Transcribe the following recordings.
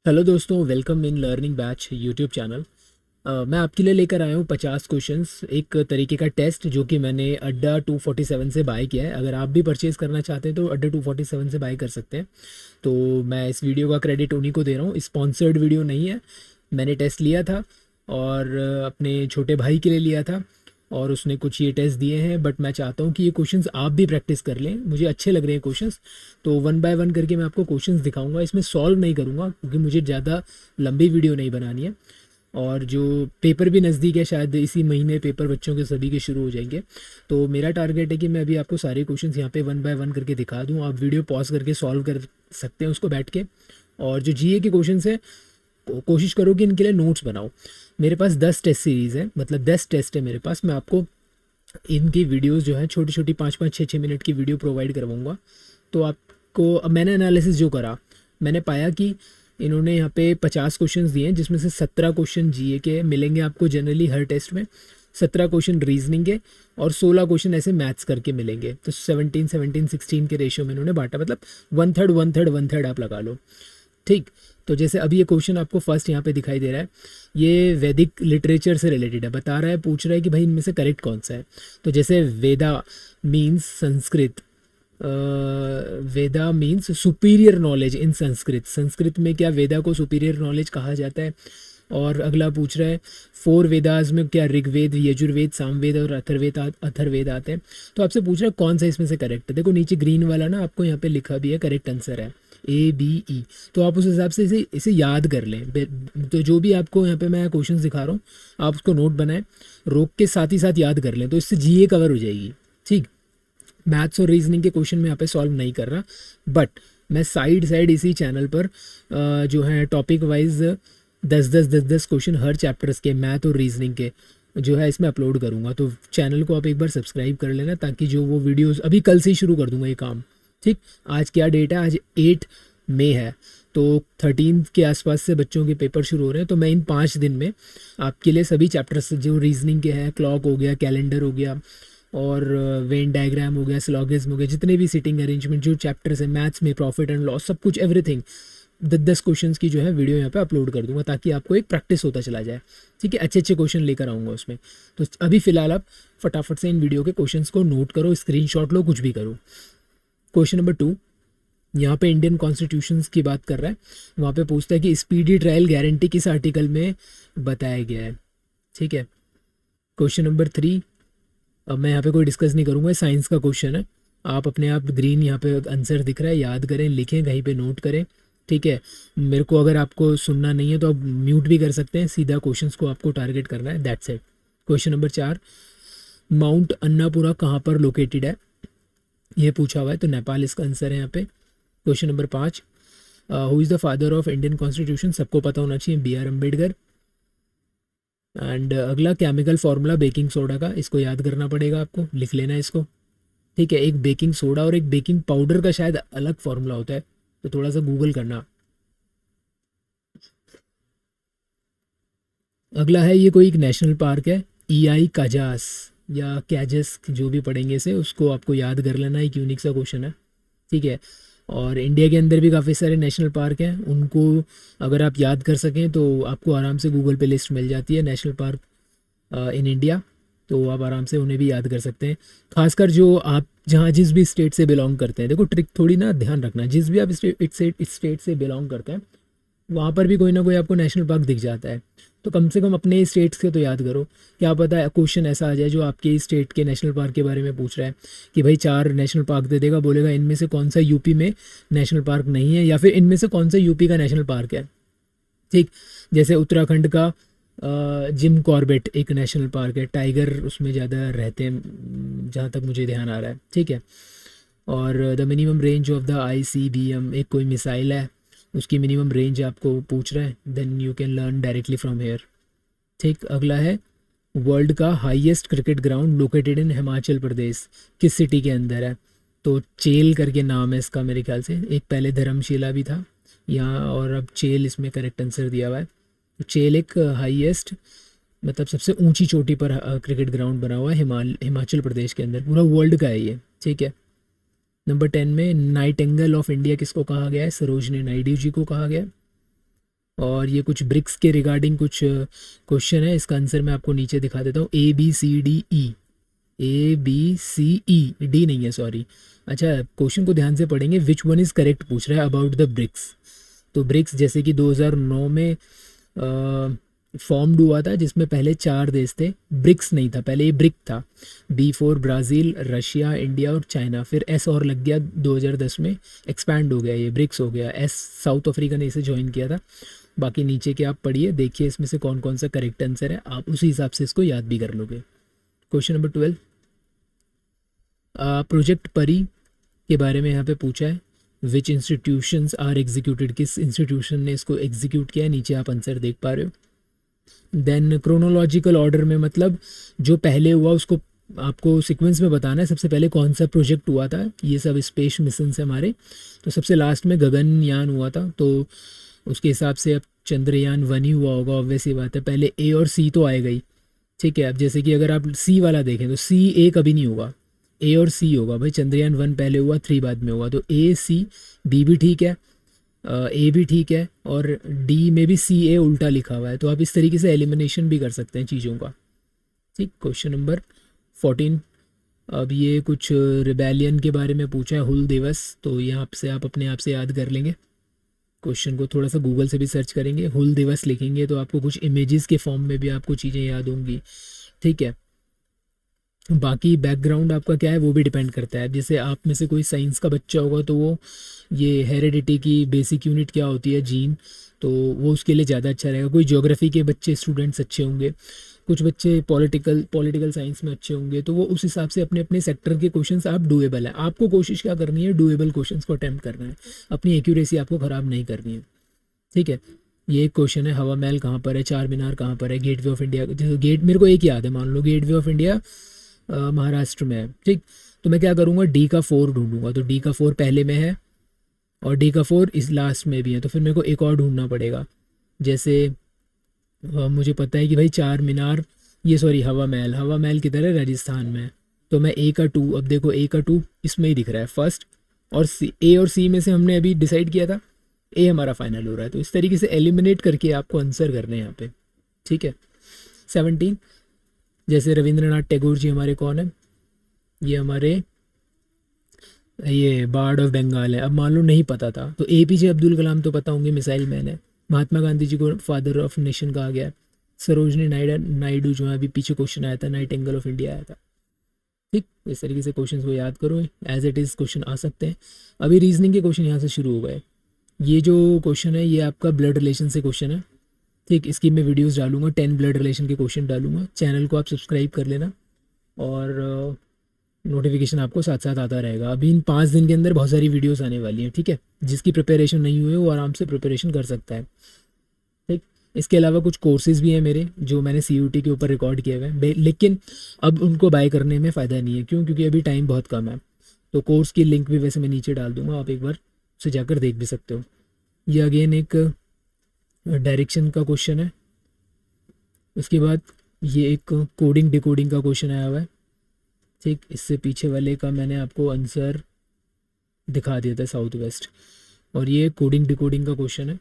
Hello दोस्तों, welcome in learning batch YouTube channel. मैं आपके लिए लेकर आया हूँ 50 क्वेश्चंस, एक तरीके का टेस्ट जो कि मैंने अड्डा 247 से बाय किया है। अगर आप भी परचेज़ करना चाहते हैं तो अड्डा 247 से बाय कर सकते हैं। तो मैं इस वीडियो का क्रेडिट उन्हीं को दे रहा हूँ, स्पॉन्सर्ड वीडियो नहीं है। मैंने टेस्ट लिया था और अपने छोटे भाई के लिए लिया था और उसने कुछ ये टेस्ट दिए हैं। बट मैं चाहता हूँ कि ये क्वेश्चंस आप भी प्रैक्टिस कर लें, मुझे अच्छे लग रहे हैं क्वेश्चंस। तो वन बाय वन करके मैं आपको क्वेश्चंस दिखाऊंगा, इसमें सॉल्व नहीं करूँगा क्योंकि मुझे ज़्यादा लंबी वीडियो नहीं बनानी है। और जो पेपर भी नज़दीक है, शायद इसी महीने पेपर बच्चों के सभी के शुरू हो जाएंगे। तो मेरा टारगेट है कि मैं अभी आपको सारे क्वेश्चंस यहाँ पे वन बाय वन करके दिखा दूँ, आप वीडियो पॉज करके सॉल्व कर सकते हैं उसको बैठ के। और जो जीए के क्वेश्चंस है, कोशिश करो कि इनके लिए नोट्स बनाओ। मेरे पास 10 टेस्ट सीरीज़ है, मतलब 10 टेस्ट है मेरे पास। मैं आपको इनकी वीडियोस जो है छोटी छोटी 5-5 6-6 मिनट की वीडियो प्रोवाइड करवाऊँगा। तो आपको अब मैंने एनालिसिस जो करा, मैंने पाया कि इन्होंने यहाँ पे 50 क्वेश्चंस दिए हैं, जिसमें से 17 क्वेश्चन जीए के मिलेंगे आपको जनरली हर टेस्ट में, 17 क्वेश्चन रीजनिंग के और 16 क्वेश्चन ऐसे मैथ्स करके मिलेंगे। तो 17-17-16 के रेशियो में इन्होंने बांटा, मतलब one third one third one third आप लगा लो। ठीक। तो जैसे अभी ये क्वेश्चन आपको फर्स्ट यहाँ पे दिखाई दे रहा है, ये वैदिक लिटरेचर से रिलेटेड है। बता रहा है, पूछ रहा है कि भाई इनमें से करेक्ट कौन सा है। तो जैसे Veda means Sanskrit, Veda means superior knowledge in Sanskrit. Sanskrit में क्या वेदा को सुपीरियर नॉलेज कहा जाता है। और अगला पूछ रहा है, फोर वेदास में क्या ऋग्वेद, यजुर्वेद, सामवेद और अथर्वेद आते हैं। तो आपसे पूछ रहा है कौन सा इसमें से करेक्ट है। देखो नीचे ग्रीन वाला ना आपको यहाँ पे लिखा भी है, करेक्ट आंसर है A B E। तो आप उस हिसाब से इसे याद कर लें। तो जो भी आपको यहाँ पे मैं क्वेश्चंस दिखा रहा हूँ, आप उसको नोट बनाएं, रोक के साथ ही साथ याद कर लें, तो इससे जीए कवर हो जाएगी। ठीक। मैथ्स और रीजनिंग के क्वेश्चन में यहाँ पे सॉल्व नहीं कर रहा, बट मैं साइड साइड इसी चैनल पर जो है टॉपिक वाइज 10-10 क्वेश्चन हर चैप्टर्स के मैथ और रीजनिंग के जो है इसमें अपलोड करूँगा। तो चैनल को आप एक बार सब्सक्राइब कर लेना, ताकि जो वो वीडियोस अभी कल से ही शुरू कर दूँगा ये काम। ठीक। आज क्या डेट है, आज 8 मई है। तो 13 के आसपास से बच्चों के पेपर शुरू हो रहे हैं। तो मैं इन 5 दिन में आपके लिए सभी चैप्टर्स जो रीजनिंग के हैं, क्लॉक हो गया, कैलेंडर हो गया और वेन डायग्राम हो गया, स्लॉगिज्म हो गया, जितने भी सिटिंग अरेंजमेंट जो चैप्टर्स हैं मैथ्स में, प्रॉफिट एंड लॉस, सब कुछ एवरीथिंग 10-10 क्वेश्चंस की जो है वीडियो यहाँ पे अपलोड कर दूंगा, ताकि आपको एक प्रैक्टिस होता चला जाए। ठीक है, अच्छे अच्छे क्वेश्चन लेकर आऊँगा उसमें। तो अभी फ़िलहाल आप फटाफट से इन वीडियो के क्वेश्चंस को नोट करो, स्क्रीनशॉट लो, कुछ भी करो। क्वेश्चन नंबर 2, यहाँ पे इंडियन कॉन्स्टिट्यूशन की बात कर रहा है। वहाँ पे पूछता है कि स्पीडी ट्रायल गारंटी किस आर्टिकल में बताया गया है। ठीक है। क्वेश्चन नंबर 3, अब मैं यहाँ पे कोई डिस्कस नहीं करूँगा, साइंस का क्वेश्चन है। आप अपने आप ग्रीन यहाँ पे आंसर दिख रहा है, याद करें, लिखें, कहीं पे नोट करें। ठीक है। मेरे को अगर आपको सुनना नहीं है तो आप म्यूट भी कर सकते हैं, सीधा क्वेश्चंस को आपको टारगेट करना है, that's it. Question number 4, mount Annapurna कहाँ पर लोकेटेड है, ये पूछा हुआ है। तो नेपाल इसका आंसर है यहाँ पे। Question number 5, who is the father of Indian constitution, सबको पता होना चाहिए, B R अम्बेडकर। एंड अगला केमिकल फार्मूला बेकिंग सोडा का, इसको याद करना पड़ेगा आपको, लिख लेना है इसको। ठीक है। एक बेकिंग सोडा और एक बेकिंग पाउडर का शायद अलग फार्मूला होता है, तो थोड़ा सा गूगल करना। अगला है, ये कोई एक नेशनल पार्क है, EI काजास या कैजस, जो भी पढ़ेंगे इसे, उसको आपको याद कर लेना, एक यूनिक सा क्वेश्चन है। ठीक है। और इंडिया के अंदर भी काफ़ी सारे नेशनल पार्क हैं, उनको अगर आप याद कर सकें तो आपको आराम से गूगल पे लिस्ट मिल जाती है, नेशनल पार्क इन इंडिया। तो आप आराम से उन्हें भी याद कर सकते हैं। खासकर जो आप जहाँ जिस भी स्टेट से बिलोंग करते हैं, देखो ट्रिक थोड़ी ना ध्यान रखना, जिस भी आप स्टेट से बिलोंग करते हैं वहाँ पर भी कोई ना कोई आपको नेशनल पार्क दिख जाता है। तो कम से कम अपने स्टेट्स के तो याद करो, क्या पता है क्वेश्चन ऐसा आ जाए जो आपके स्टेट के नेशनल पार्क के बारे में पूछ रहा है कि भाई 4 नेशनल पार्क दे देगा, बोलेगा इनमें से कौन सा यूपी में नेशनल पार्क नहीं है, या फिर इनमें से कौन सा यूपी का नेशनल पार्क है। ठीक। जैसे उत्तराखंड का जिम कॉर्बेट एक नेशनल पार्क है, टाइगर उसमें ज़्यादा रहते हैं जहाँ तक मुझे ध्यान आ रहा है। ठीक है। और the minimum range of the ICBM, एक कोई मिसाइल है, उसकी मिनिमम रेंज आपको पूछ रहा है, then you can learn directly from here. ठीक। अगला है, वर्ल्ड का highest cricket ground located in Himachal Pradesh, किस सिटी के अंदर है। तो चेल करके नाम है इसका मेरे ख्याल से, एक पहले धर्मशिला भी था यहाँ, और अब चेल इसमें करेक्ट आंसर दिया हुआ है। तो चेल एक हाईएस्ट, मतलब सबसे ऊंची चोटी पर क्रिकेट ग्राउंड बना हुआ है हिमाचल प्रदेश के अंदर, पूरा वर्ल्ड का है ये। ठीक है। नंबर 10 में नाइटिंगेल ऑफ इंडिया किसको कहा गया है, सरोजनी नायडू जी को कहा गया है। और ये कुछ ब्रिक्स के रिगार्डिंग कुछ क्वेश्चन है, इसका आंसर मैं आपको नीचे दिखा देता हूँ। ABCDE, ABCE, D नहीं है, सॉरी। अच्छा, क्वेश्चन को ध्यान से पढ़ेंगे। विच वन इज़ करेक्ट पूछ रहा है अबाउट द ब्रिक्स। तो ब्रिक्स जैसे कि 2009 में फॉर्म्ड हुआ था, जिसमें पहले 4 देश थे। ब्रिक्स नहीं था, पहले ये ब्रिक था। B4 ब्राज़ील, रशिया, इंडिया और चाइना, फिर S और लग गया 2010 में, एक्सपैंड हो गया, ये ब्रिक्स हो गया। S साउथ अफ्रीका ने इसे ज्वाइन किया था। बाकी नीचे के आप पढ़िए, देखिए इसमें से कौन कौन सा करेक्ट आंसर है, आप उसी हिसाब से इसको याद भी कर लोगे। क्वेश्चन नंबर 12, प्रोजेक्ट परी के बारे में यहाँ पे पूछा है। विच इंस्टीट्यूशंस आर एग्जीक्यूटेड, किस इंस्टीट्यूशन ने इसको एग्जीक्यूट किया है, नीचे आप आंसर देख पा रहे हो। देन क्रोनोलॉजिकल ऑर्डर में मतलब जो पहले हुआ उसको आपको सीक्वेंस में बताना है। सबसे पहले कौन सा प्रोजेक्ट हुआ था, ये सब स्पेस मिशन से हमारे, तो सबसे लास्ट में गगनयान हुआ था, तो उसके हिसाब से अब चंद्रयान 1 ही हुआ होगा, ऑब्वियस ही बात है। पहले A और C तो आएगा ही, ठीक है। अब जैसे कि अगर आप C वाला देखें तो C A कभी नहीं होगा, A और C होगा भाई। चंद्रयान 1 पहले हुआ, 3 बाद में हुआ, तो A C B भी ठीक है, A भी ठीक है, और D में भी CA उल्टा लिखा हुआ है, तो आप इस तरीके से एलिमिनेशन भी कर सकते हैं चीज़ों का, ठीक। क्वेश्चन नंबर 14, अब ये कुछ रिबेलियन के बारे में पूछा है, हुल दिवस, तो यहाँ से आप अपने आप से याद कर लेंगे। क्वेश्चन को थोड़ा सा गूगल से भी सर्च करेंगे, हुल दिवस लिखेंगे तो आपको कुछ इमेजेस के फॉर्म में भी आपको चीज़ें याद होंगी, ठीक है। बाकी बैकग्राउंड आपका क्या है वो भी डिपेंड करता है। जैसे आप में से कोई साइंस का बच्चा होगा तो वो ये हेरेडिटी की बेसिक यूनिट क्या होती है, जीन, तो वो उसके लिए ज़्यादा अच्छा रहेगा। कोई ज्योग्राफी के बच्चे स्टूडेंट्स अच्छे होंगे, कुछ बच्चे पॉलिटिकल साइंस में अच्छे होंगे, तो वो उस हिसाब से अपने अपने सेक्टर के क्वेश्चंस आप डूएबल है। आपको कोशिश क्या करनी है, डूएबल क्वेश्चंस को अटैम्प्ट करना है, अपनी एक्यूरेसी आपको ख़राब नहीं करनी है, ठीक है। ये एक क्वेश्चन है, हवा महल कहाँ पर है, चार मीनार कहाँ पर है, गेटवे ऑफ इंडिया, गेट मेरे को एक याद है, मान लो गेटवे ऑफ इंडिया महाराष्ट्र में है, ठीक। तो मैं क्या करूँगा, D का 4 ढूंढूंगा, तो D का 4 पहले में है और D का 4 इस लास्ट में भी है, तो फिर मेरे को एक और ढूंढना पड़ेगा। जैसे मुझे पता है कि भाई चार मीनार, ये सॉरी हवा महल किधर है, राजस्थान में है, तो मैं A का 2, अब देखो A का 2 इसमें ही दिख रहा है फर्स्ट, और A और C में से हमने अभी डिसाइड किया था, A हमारा फाइनल हो रहा है, तो इस तरीके से एलिमिनेट करके आपको आंसर करने हैं यहाँ पे, ठीक है। 17, जैसे रविंद्रनाथ टैगोर जी हमारे कौन है, ये हमारे ये बार्ड ऑफ बंगाल है। अब मान लो नहीं पता था तो APJ अब्दुल कलाम तो पता होंगे, मिसाइल मैन है। महात्मा गांधी जी को फादर ऑफ नेशन कहा गया है। सरोजनी नायडू जो है, अभी पीछे क्वेश्चन आया था, नाइटिंगेल ऑफ इंडिया आया था, ठीक। इस तरीके से क्वेश्चन को याद करो, एज इट इज़ क्वेश्चन आ सकते हैं। अभी रीजनिंग के क्वेश्चन यहाँ से शुरू हो गए। ये जो क्वेश्चन है ये आपका ब्लड रिलेशन से क्वेश्चन है, ठीक। इसकी मैं वीडियोस डालूंगा, 10 ब्लड रिलेशन के क्वेश्चन डालूंगा। चैनल को आप सब्सक्राइब कर लेना और नोटिफिकेशन आपको साथ साथ आता रहेगा। अभी इन 5 दिन के अंदर बहुत सारी वीडियोस आने वाली हैं, ठीक है। जिसकी प्रिपरेशन नहीं हुई है वो आराम से प्रिपरेशन कर सकता है, ठीक। इसके अलावा कुछ कोर्सेज भी हैं मेरे जो मैंने CUT के ऊपर रिकॉर्ड किए हुए हैं, लेकिन अब उनको बाय करने में फ़ायदा नहीं है, क्यों, क्योंकि अभी टाइम बहुत कम है। तो कोर्स की लिंक भी वैसे मैं नीचे डाल दूँगा, आप एक बार उसे जाकर देख भी सकते हो। ये अगेन एक डायरेक्शन का क्वेश्चन है। उसके बाद ये एक कोडिंग डिकोडिंग का क्वेश्चन आया हुआ है, ठीक। इससे पीछे वाले का मैंने आपको आंसर दिखा दिया था, साउथ वेस्ट। और ये कोडिंग डिकोडिंग का क्वेश्चन है।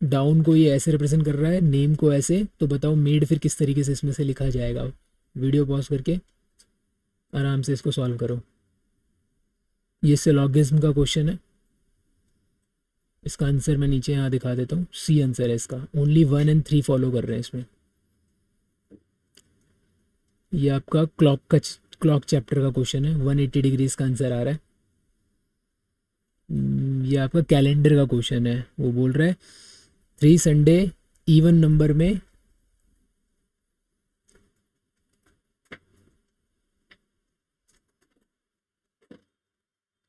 डाउन को ये ऐसे रिप्रेजेंट कर रहा है, नेम को ऐसे, तो बताओ मेड फिर किस तरीके से इसमें से लिखा जाएगा। वीडियो पॉज करके आराम से इसको सॉल्व करो। ये सिलोगिज्म का क्वेश्चन है, इसका आंसर मैं नीचे यहाँ दिखा देता हूँ, C आंसर है इसका। ओनली 1 और 3 फॉलो कर रहे हैं इसमें। ये आपका क्लॉक चैप्टर का क्वेश्चन है, 180 डिग्रीज का आंसर आ रहा है। ये आपका कैलेंडर का क्वेश्चन है, वो बोल रहा है 3 संडे इवन नंबर में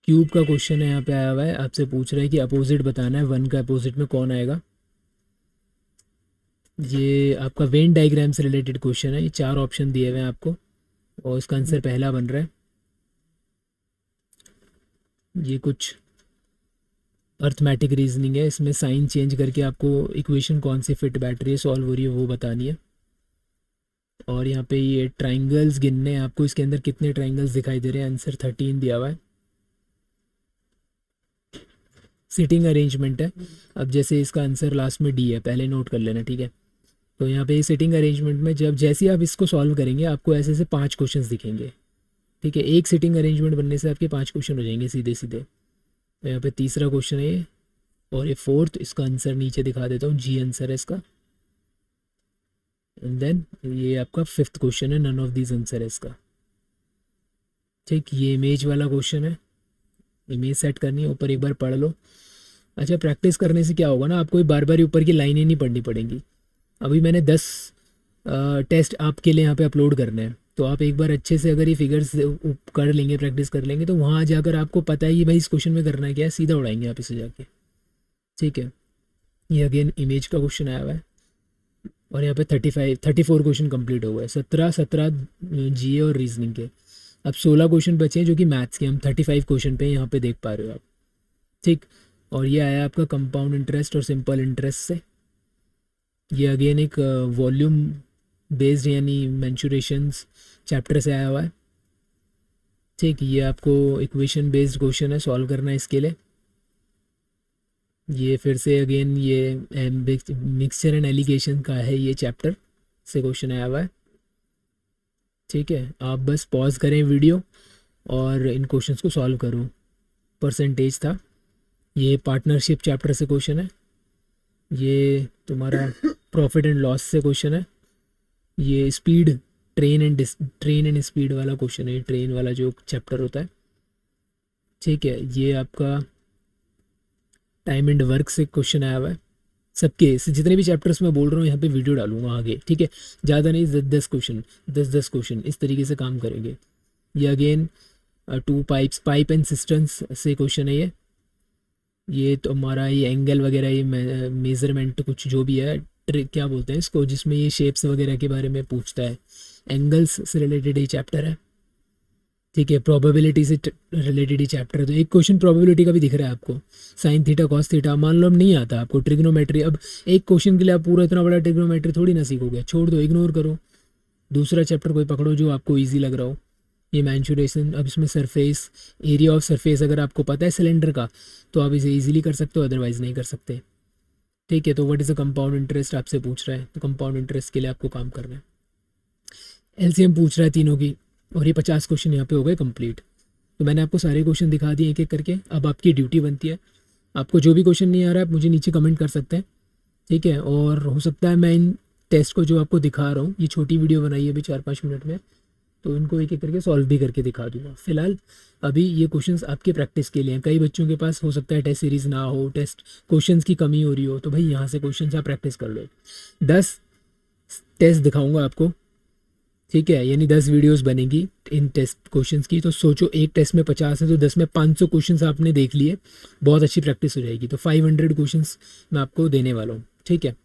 क्यूब का क्वेश्चन है, यहाँ पे आया हुआ है। आपसे पूछ रहा है कि अपोजिट बताना है, 1 का अपोजिट में कौन आएगा। ये आपका वेन डायग्राम से रिलेटेड क्वेश्चन है, ये 4 ऑप्शन दिए हुए हैं आपको और इसका आंसर पहला बन रहा है। ये कुछ अर्थमेटिक रीजनिंग है, इसमें साइन चेंज करके आपको इक्वेशन कौन सी फिट बैठ रही है, सॉल्व हो रही है, वो बतानी है। और यहाँ पे ये ट्राइंगल्स गिनने हैं आपको, इसके अंदर कितने ट्राइंगल्स दिखाई दे रहे हैं, आंसर 13 दिया हुआ है। सिटिंग अरेंजमेंट है। अब जैसे इसका आंसर लास्ट में डी है, पहले नोट कर लेना, ठीक है। तो यहाँ पे सिटिंग अरेंजमेंट में जब जैसे ही आप इसको सॉल्व करेंगे आपको ऐसे ऐसे 5 क्वेश्चंस दिखेंगे, ठीक है। एक सिटिंग अरेंजमेंट बनने से आपके 5 क्वेश्चन हो जाएंगे सीधे सीधे। तो यहाँ पे तीसरा क्वेश्चन है ये, और ये फोर्थ, इसका आंसर नीचे दिखा देता हूँ, जी आंसर है इसका। एंड देन ये आपका 5th क्वेश्चन है, नन ऑफ दीज आंसर है इसका, ठीक। ये इमेज वाला क्वेश्चन है, इमेज सेट करनी है, ऊपर एक बार पढ़ लो। अच्छा, प्रैक्टिस करने से क्या होगा ना, आपको बार बार ऊपर की लाइनें नहीं पढ़नी पड़ेंगी। अभी मैंने 10 टेस्ट आपके लिए यहाँ पे अपलोड करने हैं, तो आप एक बार अच्छे से अगर ये फिगर्स कर लेंगे, प्रैक्टिस कर लेंगे, तो वहाँ जाकर आपको पता है कि भाई इस क्वेश्चन में करना है क्या है, सीधा उड़ाएंगे आप इसे जाके, ठीक है। ये अगेन इमेज का क्वेश्चन आया हुआ है, और यहाँ पे 34 क्वेश्चन कंप्लीट हो गए, 17 जीए और रीजनिंग के। अब 16 क्वेश्चन बचे हैं जो कि मैथ्स के। हम 35 क्वेश्चन पे यहाँ पे देख पा रहे हो आप, ठीक। और ये आया आपका कंपाउंड इंटरेस्ट और सिंपल इंटरेस्ट से। ये अगेन एक वॉल्यूम बेस्ड यानी मेंसुरेशंस चैप्टर से आया हुआ है, ठीक। ये आपको इक्वेशन बेस्ड क्वेश्चन है, सॉल्व करना है इसके लिए। ये फिर से अगेन ये मिक्सचर एंड एलिगेशन का है, ये चैप्टर से क्वेश्चन आया हुआ है, ठीक है। आप बस पॉज करें वीडियो और इन क्वेश्चंस को सॉल्व करो। परसेंटेज था, ये पार्टनरशिप चैप्टर से क्वेश्चन है। ये तुम्हारा प्रॉफिट एंड लॉस से क्वेश्चन है। ये स्पीड, ट्रेन एंड स्पीड वाला क्वेश्चन है, ट्रेन वाला जो चैप्टर होता है, ठीक है। ये आपका टाइम एंड वर्क से क्वेश्चन आया हुआ है। सबके जितने भी चैप्टर्स मैं बोल रहा हूँ यहाँ पे वीडियो डालूंगा आगे, ठीक है। ज़्यादा नहीं, 10 क्वेश्चन, 10 क्वेश्चन इस तरीके से काम करेंगे। ये अगेन 2 पाइप एंड सिस्टम्स से क्वेश्चन है। ये तो हमारा ये एंगल वगैरह, ये मेजरमेंट कुछ जो भी है, क्या बोलते हैं इसको, जिसमें ये शेप्स वगैरह के बारे में पूछता है, एंगल्स से रिलेटेड ये चैप्टर है, ठीक है। प्रोबेबिलिटी से रिलेटेड ही चैप्टर है। तो एक क्वेश्चन प्रोबेबिलिटी का भी दिख रहा है आपको, साइन थीटा कॉस थीटा। मान लो अब नहीं आता आपको ट्रिग्नोमेट्री, अब एक क्वेश्चन के लिए आप पूरा इतना बड़ा ट्रिग्नोमेट्री थोड़ी ना सीखोगे, छोड़ दो, इग्नोर करो, दूसरा चैप्टर कोई पकड़ो जो आपको ईजी लग रहा हो। ये मैंसुरेशन, अब इसमें सरफेस, एरिया ऑफ सरफेस अगर आपको पता है सिलेंडर का तो आप इसे ईजिली कर सकते हो, अदरवाइज नहीं कर सकते, ठीक है। तो what is a compound interest आपसे पूछ रहा है, तो कंपाउंड इंटरेस्ट के लिए आपको काम करना है। एलसीएम पूछ रहा है तीनों की, और ये 50 क्वेश्चन यहाँ पे हो गए कंप्लीट। तो मैंने आपको सारे क्वेश्चन दिखा दिए एक एक करके। अब आपकी ड्यूटी बनती है, आपको जो भी क्वेश्चन नहीं आ रहा है आप मुझे नीचे कमेंट कर सकते हैं, ठीक है। और हो सकता है मैं इन टेस्ट को जो आपको दिखा रहा हूँ, ये छोटी वीडियो बनाई है अभी 4-5 मिनट में, तो इनको एक एक करके सॉल्व भी करके दिखा दूंगा। फिलहाल अभी ये क्वेश्चंस आपके प्रैक्टिस के लिए हैं। कई बच्चों के पास हो सकता है टेस्ट सीरीज़ ना हो, टेस्ट क्वेश्चंस की कमी हो रही हो, तो भाई यहाँ से क्वेश्चंस आप प्रैक्टिस कर लो। 10 टेस्ट दिखाऊंगा आपको, ठीक है, यानी 10 वीडियोस बनेगी इन टेस्ट क्वेश्चंस की। तो सोचो एक टेस्ट में 50 है तो 10 में 500 क्वेश्चंस आपने देख लिए, बहुत अच्छी प्रैक्टिस हो जाएगी। तो 500 क्वेश्चंस मैं आपको देने वाला हूँ, ठीक है।